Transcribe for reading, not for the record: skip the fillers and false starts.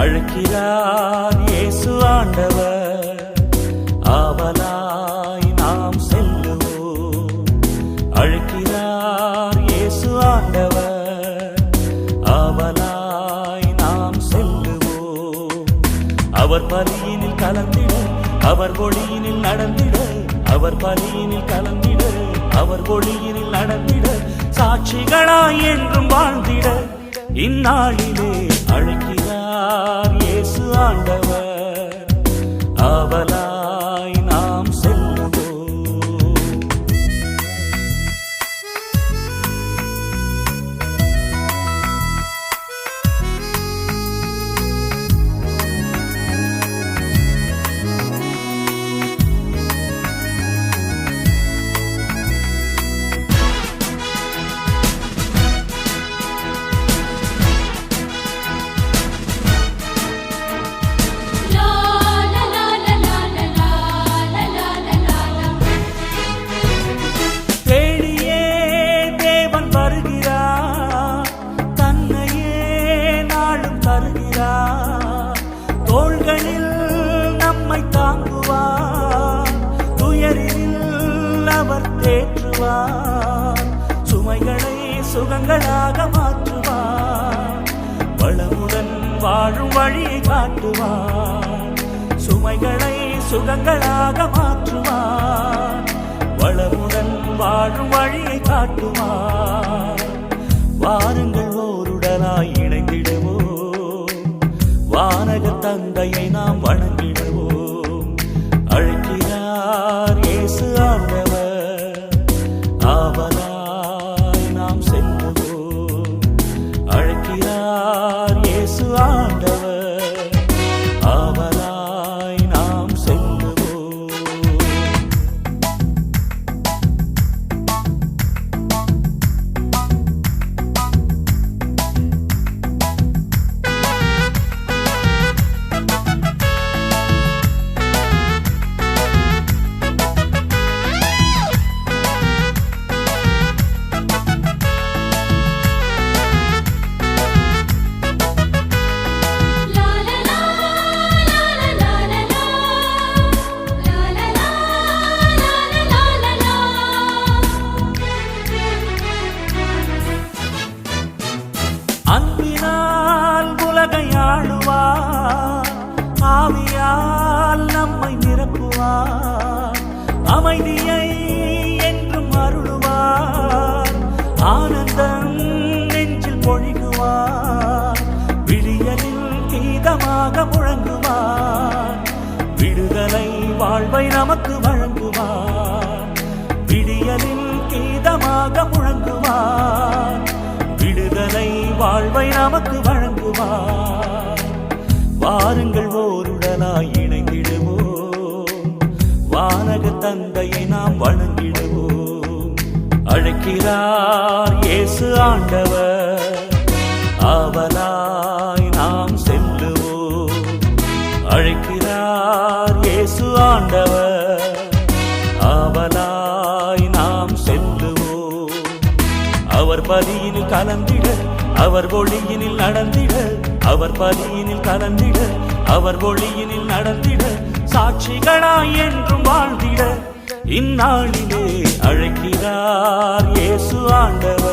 அழைக்கிறார் இயேசு ஆண்டவர், ஆவலாய் நாம் செல்லுவோம். அழைக்கிறார் இயேசு ஆண்டவர், ஆவலாய் நாம் செல்லுவோம். அவர் பலியினில் கலந்திட, அவர் ஒளியினில் நடந்திட, அவர் பலியினில் கலந்திட, அவர் ஒளியினில் நடந்திட, சாட்சிகளாய் என்றும் வாழ்ந்திட இந்நாளிலே அழைக்கிறார் இயேசு ஆண்டவர், ஆவலாய் நாம் செல்லுவோம். தோள்களில் நம்மை தாங்குவார், துயரில் அவர் தேற்றுவார், சுமைகளை சுகங்களாக மாற்றுவார், வளமுடன் வாழும் வழியை காட்டுவார், சுமைகளை சுகங்களாக மாற்றுவார், வளமுடன் வாழும் வழியை காட்டுவார். வாருங்கள் ஓருடனாய் இணைந்திடுவோம், வானக தந்தையை நாம் வணங்கிடுவோம். அழைக்கிறார் இயேசு ஆண்டவர், ஆவலாய் நாம் செல்லுவோம். அழைக்கிறார் இயேசு ஆண்டவர், ஆவலாய் நாம் செல்லுவோம். அன்பினால் உலகை ஆளுவார், ஆவியால் நம்மை நிரப்புவார், அமைதியை என்றும் அருளுவார், ஆனந்தம் நெஞ்சில் பொழிகுவார், விழியலில் கீதமாக முழங்குவார், விடுதலை வாழ்வை நமக்கு வழங்குவார், விடியலில் கீதமாக முழங்குவார், விடுதலை வாழ்வை நமக்கு வழங்குவார். வாருங்கள் ஓருடனாய் இணைந்திடுவோம், வானக தந்தையை நாம் வணங்கிடுவோம். அழைக்கிறார் இயேசு ஆண்டவர், ஆவலாய் நாம் செல்லுவோம். அழைக்கிறார் இயேசு ஆண்டவர், ஆவலாய் நாம் செல்லுவோம். அவர் பலியினில் கலந்திட, அவர் ஒளியினில் நடந்திட, அவர் பலியினில் கலந்திட, அவர் ஒளியினில் நடந்திட, சாட்சிகளாய் என்றும் வாழ்ந்திட இந்நாளிலே அழைக்கிறார் இயேசு ஆண்டவர்.